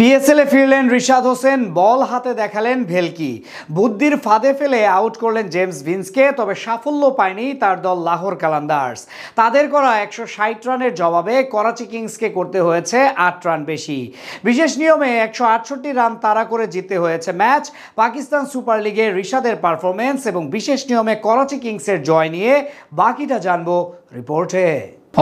পিএসএলে ফিরলেন রিশাদ হোসেন, বল হাতে দেখালেন ভেলকি, বুদ্ধির ফাঁদে ফেলে আউট করলেন জেমস ভিন্সকে। তবে সাফল্য পায়নি তার দল লাহোর কালান্দার্স। তাদের করা 160 রানের জবাবে করাচি কিংসকে করতে হয়েছে 8 রান বেশি। বিশেষ নিয়মে 168 রান তাড়া করে জিততে হয়েছে ম্যাচ। পাকিস্তান সুপার লিগে রিশাদের পারফরমেন্স এবং বিশেষ নিয়মে করাচি কিংসের জয় নিয়ে বাকিটা জানবো রিপোর্টে।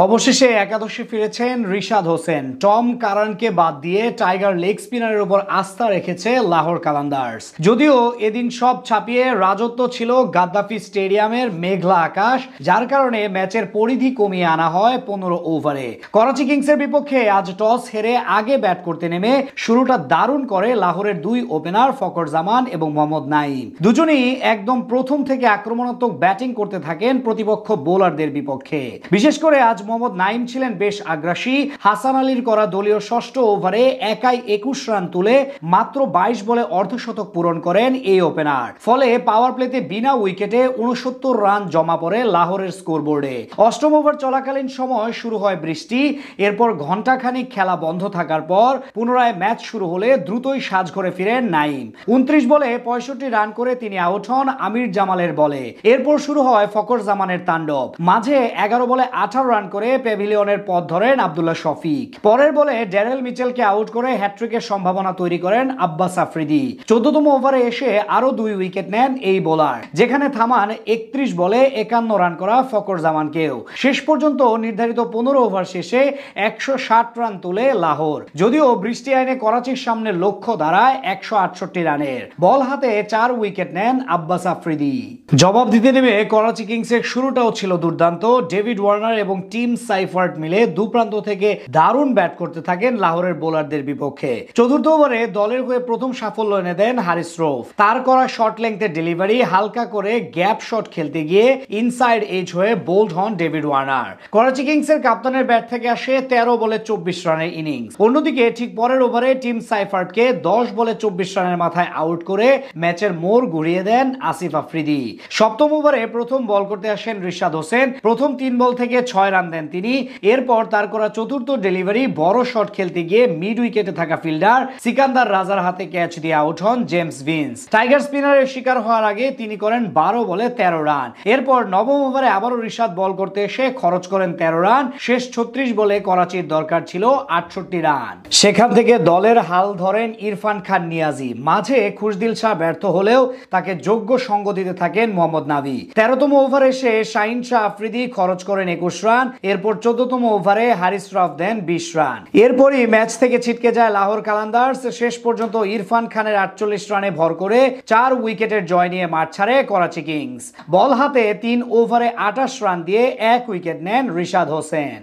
অবশেষে একাদশে ফিরেছেন রিশাদ হোসেন। টম কারানকে বাদ দিয়ে টাইগার লেগ স্পিনারের উপর আস্থা রেখেছে লাহোর কালান্দার্স। যদিও এদিন সব ছাপিয়ে রাজত্ব ছিল গাদ্দাফি স্টেডিয়ামের মেঘলা আকাশ, যার কারণে ম্যাচের পরিধি কমিয়ে আনা হয় 15 ওভারে। করাচি কিংসের বিপক্ষে আজ টস হেরে আগে ব্যাট করতে নেমে শুরুটা দারুণ করে লাহোরের দুই ওপেনার ফকর জামান এবং মোহাম্মদ নাইম। দুজনেই একদম প্রথম থেকে আক্রমণাত্মক ব্যাটিং করতে থাকেন প্রতিপক্ষ বোলারদের বিপক্ষে। বিশেষ করে আজ মোহাম্মদ নাইম ছিলেন বেশ আগ্রাসী। হাসান আলীর করা দলীয় ষষ্ঠ ওভারে একাই 21 রান তুলে মাত্র 22 বলে অর্ধশতক পূরণ করেন এই ওপেনার। ফলে পাওয়ার প্লেতে বিনা উইকেটে 69 রান জমা পড়ে লাহোরের স্কোরবোর্ডে। অষ্টম ওভার চলাকালীন সময় শুরু হয় বৃষ্টি। এরপর ঘণ্টাখানিক খেলা বন্ধ থাকার পর পুনরায় ম্যাচ শুরু হলে দ্রুতই সাজঘরে ফিরেন নাইম। 29 বলে 65 রান করে তিনি আউট হন আমির জামালের বলে। এরপর শুরু হয় ফকর জামানের তাণ্ডব। মাঝে 11 বলে 18 রান করে প্যাভিলিয়নের পথ ধরেন আব্দুল্লাহ শফিক। পরের বলে ড্যারেল মিচেলকে আউট করে হ্যাট্রিকের সম্ভাবনা তৈরি করেন আব্বাস আফ্রিদি। 14তম ওভারে এসে আরো 2 উইকেট নেন এই বোলার, যেখানে থামান 31 বলে 51 রান করা ফকর জামানকেও। শেষ পর্যন্ত নির্ধারিত 15 ওভার শেষে 160 রান তুলে লাহোর। যদিও বৃষ্টি আইনে করাচির সামনে লক্ষ্য দাঁড়ায় 168 রানের। বল হাতে 4 উইকেট নেন আব্বাস আফ্রিদি। জবাব দিতে নেমে করাচি কিংসের শুরুটাও ছিল দুর্দান্ত। ডেভিড ওয়ার্নার এবং টিম সাইফার্ট মিলে দুপ্রান্ত থেকে দারুণ ব্যাট করতে থাকেন লাহোরের বোলারদের বিপক্ষে। চতুর্থ ওভারে দলের হয়ে প্রথম সাফল্য এনে দেন হারিস রৌফ। তার করা শর্ট লেংথের ডেলিভারি হালকা করে গ্যাপ শট খেলতে গিয়ে ইনসাইড এজ হয়ে বোল্ড হন ডেভিড ওয়ার্নার। করাচি কিংসের কাপ্তানের ব্যাট থেকে আসে 13 বলে 24 রানের ইনিংস। অন্যদিকে ঠিক পরের ওভারে টিম সাইফার্টকে 10 বলে 24 রানের মাথায় আউট করে ম্যাচের মোড় ঘুরিয়ে দেন আসিফ আফ্রিদি। সপ্তম ওভারে প্রথম বল করতে আসেন রিশাদ হোসেন। প্রথম 3 বল থেকে 6 রান দেন তিনি। এরপর তার করা চতুর্থ ডেলিভারি বড় শট খেলতে গিয়ে মিড উইকেটে থাকা ফিল্ডার সিকান্দার রাজার হাতে ক্যাচ দিয়ে আউট হন জেমস ভিন্স। টাইগার স্পিনারের শিকার হওয়ার আগে তিনি করেন 12 বলে 13 রান। এরপর নবম ওভারে আবারও রিশাদ বল করতে এসে খরচ করেন 13 রান। শেষ 36 বলে করাচির দরকার ছিল 68 রান। সেখান থেকে দলের হাল ধরেন ইরফান খান নিয়াজি। মাঝে খুশদিল শাহ ব্যর্থ হলেও তাকে যোগ্য সঙ্গ দিতে থাকেন মোহাম্মদ নাভি। 13তম ওভারে এসে শাহিন শাহ আফ্রিদি খরচ করেন 21 রান। এরপর 14তম ওভারে হারিস রফ দেন 20 রান। এরপরই ম্যাচ থেকে ছিটকে যায় লাহোর কালান্দার্স। শেষ পর্যন্ত ইরফান খানের 48 রানে ভর করে 4 উইকেটের জয় নিয়ে মাঠ ছাড়ে করাচি কিংস। বল হাতে 3 ওভারে 28 রান দিয়ে 1 উইকেট নেন রিশাদ হোসেন।